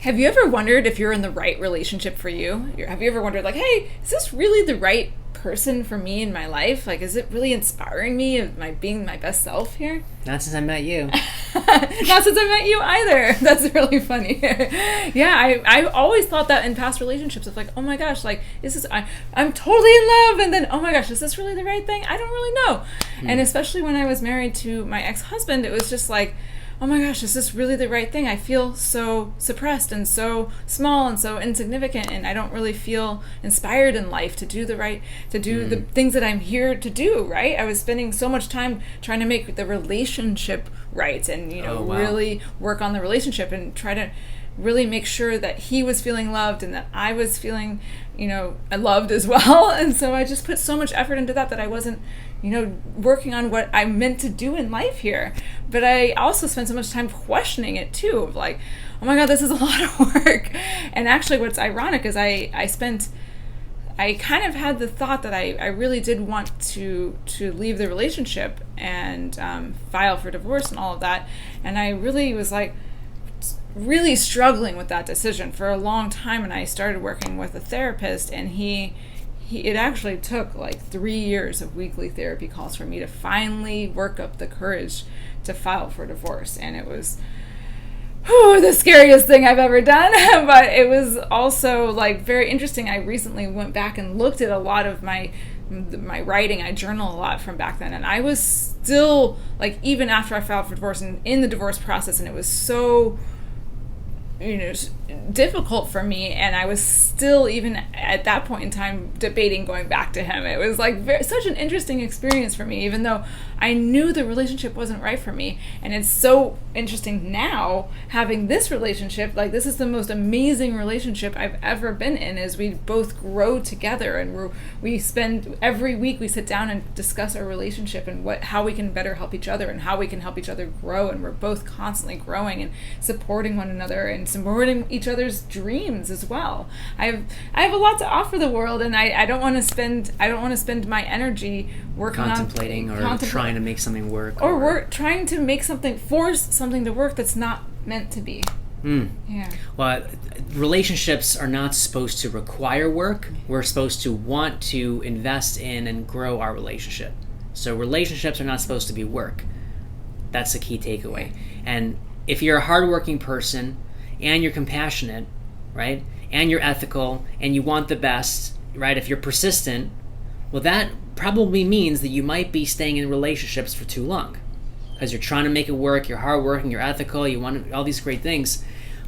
Have you ever wondered if you're in the right relationship for you? Have you ever wondered, like, hey, is this really the right person for me in my life? Like, is it really inspiring me? Am I being my best self here? Not since I met you. Not since I met you either. That's really funny. Yeah, I always thought that in past relationships of like, oh my gosh, like, I'm totally in love. And then, oh my gosh, is this really the right thing? I don't really know. And especially when I was married to my ex-husband, it was just like, oh my gosh, is this really the right thing? I feel so suppressed and so small and so insignificant, and I don't really feel inspired in life to do the things that I'm here to do, right? I was spending so much time trying to make the relationship right and, really work on the relationship and try to really make sure that he was feeling loved and that I was feeling, loved as well. And so I just put so much effort into that I wasn't, working on what I'm meant to do in life here. But I also spent so much time questioning it too, of like, oh my God, this is a lot of work. And actually what's ironic is I kind of had the thought that I really did want to leave the relationship and file for divorce and all of that. And I really was like, really struggling with that decision for a long time. And I started working with a therapist, and it actually took like 3 years of weekly therapy calls for me to finally work up the courage to file for divorce. And it was the scariest thing I've ever done, but it was also like very interesting. I recently went back and looked at a lot of my writing. I journal a lot from back then, and I was still like, even after I filed for divorce and in the divorce process, and it was so difficult for me, and I was still, even at that point in time, debating going back to him. It was like such an interesting experience for me, even though I knew the relationship wasn't right for me. And it's so interesting now having this relationship. Like, this is the most amazing relationship I've ever been in, is we both grow together, and we spend every week, we sit down and discuss our relationship and how we can better help each other and how we can help each other grow. And we're both constantly growing and supporting one another and supporting each other's dreams as well. I have a lot to offer the world, and I don't want to spend my energy working contemplating trying to make something work, or trying to make force something to work that's not meant to be. Yeah. Well, relationships are not supposed to require work. We're supposed to want to invest in and grow our relationship. So relationships are not supposed to be work. That's the key takeaway. And if you're a hardworking person and you're compassionate, right, and you're ethical and you want the best, right, if you're persistent, well, that probably means that you might be staying in relationships for too long, because you're trying to make it work, you're hardworking, you're ethical, you want all these great things,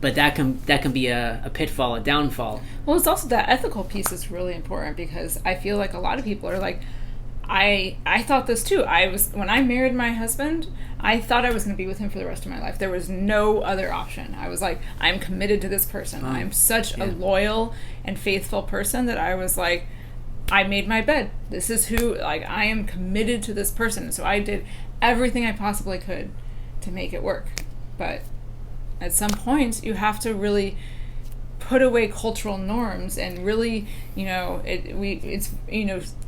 but that can be a pitfall, a downfall. Well, it's also that ethical piece is really important, because I feel like a lot of people are like, I thought this too. When I married my husband, I thought I was going to be with him for the rest of my life. There was no other option. I was like, I'm committed to this person. I'm such a loyal and faithful person that I was like, I made my bed. This is who, like, I am committed to this person. So I did everything I possibly could to make it work. But at some point, you have to really put away cultural norms and really,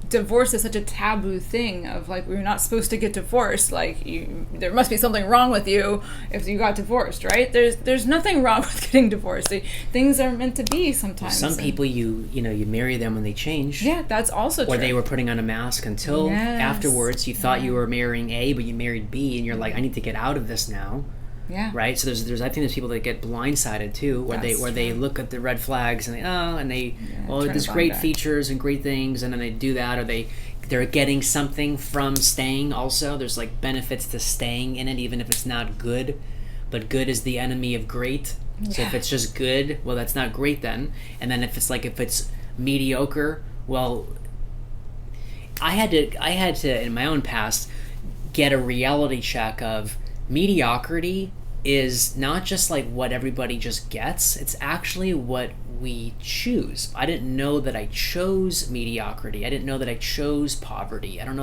divorce is such a taboo thing of like, we're not supposed to get divorced. Like, there must be something wrong with you if you got divorced, right? There's nothing wrong with getting divorced. Things are meant to be sometimes. Some people, you marry them when they change. Yeah, that's also true. Or they were putting on a mask until afterwards you thought you were marrying A, but you married B, and you're like, I need to get out of this now. Yeah. Right. So there's I think there's people that get blindsided too, where they look at the red flags and there's great features and great things, and then they do that, or they're getting something from staying. Also, there's like benefits to staying in it, even if it's not good. But good is the enemy of great. Yeah. So if it's just good, well, that's not great then. And then if it's mediocre, well, I had to in my own past get a reality check of mediocrity is not just like what everybody just gets, it's actually what we choose. I didn't know that I chose mediocrity. I didn't know that I chose poverty. I didn't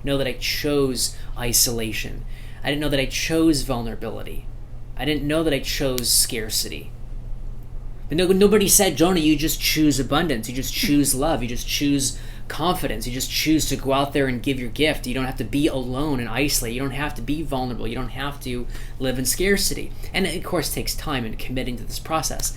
know that I chose isolation. I didn't know that I chose vulnerability. I didn't know that I chose scarcity. But nobody said, Jonah, you just choose abundance. You just choose love. You just choose confidence. You just choose to go out there and give your gift. You don't have to be alone and isolate. You don't have to be vulnerable. You don't have to live in scarcity. And it, of course, takes time and committing to this process,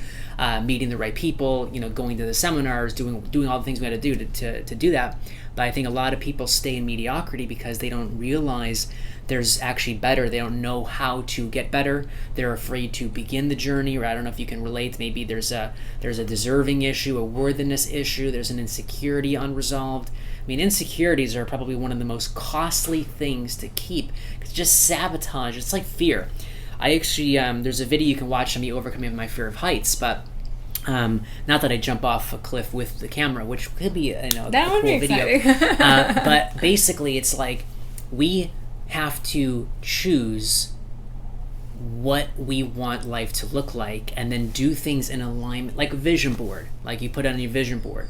meeting the right people, going to the seminars, doing all the things we had to do to do that. But I think a lot of people stay in mediocrity because they don't realize there's actually better. They don't know how to get better. They're afraid to begin the journey, or I don't know if you can relate. Maybe there's a deserving issue, a worthiness issue. There's an insecurity unresolved. I mean, insecurities are probably one of the most costly things to keep. It's just sabotage. It's like fear. I actually, there's a video you can watch on me overcoming my fear of heights, but not that I jump off a cliff with the camera, which could be a cool video. But basically, it's like we have to choose what we want life to look like and then do things in alignment, like a vision board, like you put on your vision board.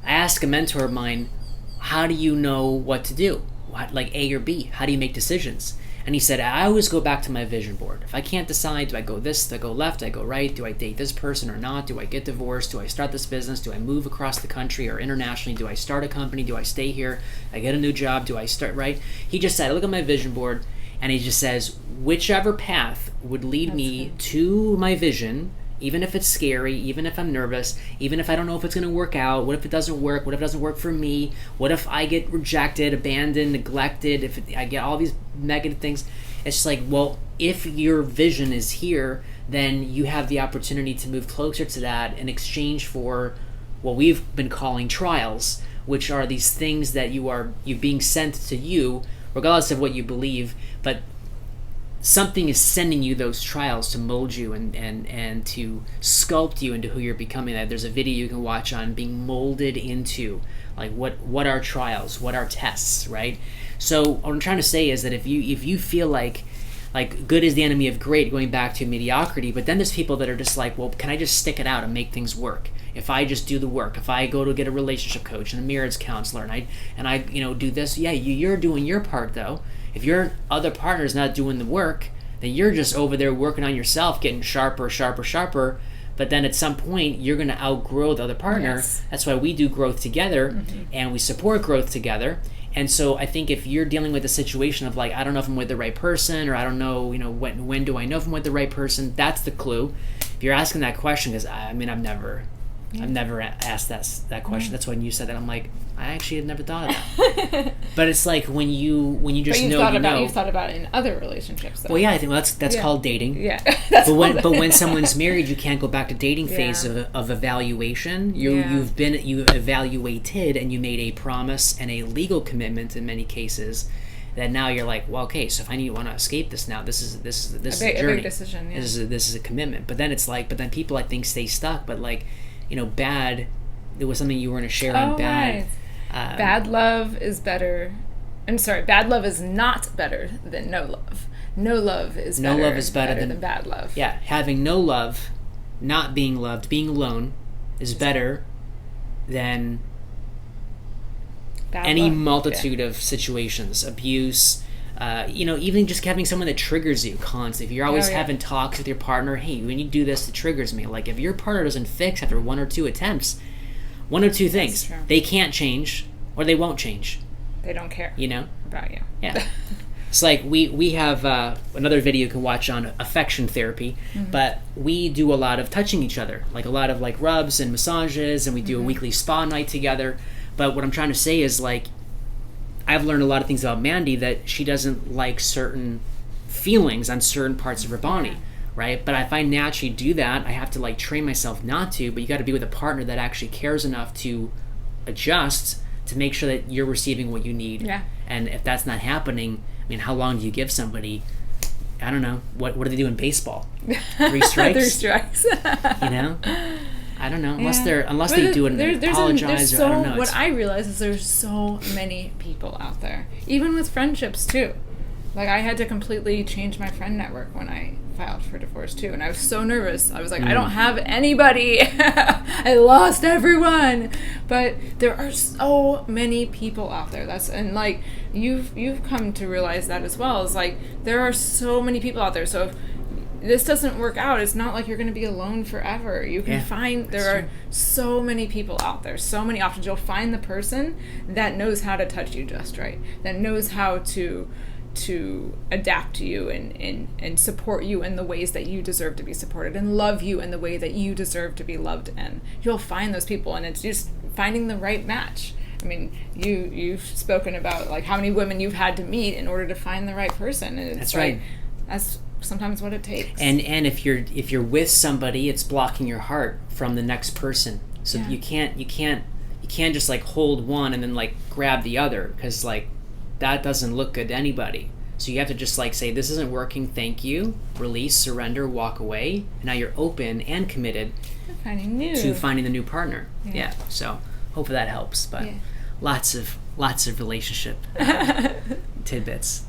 I asked a mentor of mine, how do you know what to do? Like A or B? How do you make decisions? And he said, I always go back to my vision board. If I can't decide, do I go this, do I go left, do I go right? Do I date this person or not? Do I get divorced? Do I start this business? Do I move across the country or internationally? Do I start a company? Do I stay here? I get a new job? Do I start right? He just said, I look at my vision board, and he just says, whichever path would lead me to my vision, even if it's scary, even if I'm nervous, even if I don't know if it's going to work out, what if it doesn't work? What if it doesn't work for me? What if I get rejected, abandoned, neglected, I get all these negative things? It's just like, well, if your vision is here, then you have the opportunity to move closer to that in exchange for what we've been calling trials, which are these things that you're being sent to you, regardless of what you believe, but something is sending you those trials to mold you and to sculpt you into who you're becoming. There's a video you can watch on being molded into, like what are trials, what are tests, right? So what I'm trying to say is that if you feel like good is the enemy of great, going back to mediocrity, but then there's people that are just like, well, can I just stick it out and make things work? If I just do the work, if I go to get a relationship coach and a marriage counselor and I do this, yeah, you're doing your part though. If your other partner's not doing the work, then you're just over there working on yourself, getting sharper. But then at some point, you're going to outgrow the other partner. Yes. That's why we do growth together, and we support growth together. And so I think if you're dealing with a situation of like, I don't know if I'm with the right person, or I don't know, when do I know if I'm with the right person? That's the clue. If you're asking that question, because I've never asked that question. That's when you said that. I'm like, I actually had never thought of that. But it's like when you just know, you've thought about it in other relationships, though. Well, yeah, I think that's called dating. Yeah. But when someone's married, you can't go back to dating phase of evaluation. You've evaluated, and you made a promise and a legal commitment in many cases. That now you're like, well, okay, so if I want to escape this now, this is a journey. A big decision. Yeah. This is a commitment. But then it's like, people I think stay stuck. But like, bad. There was something you were going to share on bad. Right. Bad love is better. I'm sorry. Bad love is not better than no love. No love is better than bad love. Yeah, having no love, not being loved, being alone, is better than any multitude of situations, abuse. Even just having someone that triggers you constantly. If you're always having talks with your partner, hey, when you do this, it triggers me. Like if your partner doesn't fix after one or two attempts, one or two things, they can't change or they won't change. They don't care. About you. Yeah. It's like we have another video you can watch on affection therapy, but we do a lot of touching each other, like a lot of like rubs and massages, and we do a weekly spa night together. But what I'm trying to say is like, I've learned a lot of things about Mandi that she doesn't like certain feelings on certain parts of her body, right? But if I naturally do that, I have to like train myself not to, but you got to be with a partner that actually cares enough to adjust to make sure that you're receiving what you need. Yeah. And if that's not happening, how long do you give somebody? I don't know. What do they do in baseball? 3 strikes? 3 strikes. I don't know. Unless they do it and apologize, or I don't know. What I realize is there's so many people out there, even with friendships too. Like I had to completely change my friend network when I filed for divorce too, and I was so nervous. I was like, I don't have anybody. I lost everyone. But there are so many people out there. And like you've come to realize that as well. It's like there are so many people out there. So this doesn't work out, it's not like you're going to be alone forever. You can find, there are so many people out there, so many options. You'll find the person that knows how to touch you just right, that knows how to adapt to you and support you in the ways that you deserve to be supported, and love you in the way that you deserve to be loved in. You'll find those people, and it's just finding the right match. I mean, you've spoken about like how many women you've had to meet in order to find the right person, and it's that's right. That's sometimes what it takes. And if you're with somebody, it's blocking your heart from the next person. So you can't just like hold one and then like grab the other, because like that doesn't look good to anybody. So you have to just like say, this isn't working, thank you, release, surrender, walk away. And now you're open and committed to finding the new partner. Yeah. So hopefully that helps. But lots of relationship tidbits.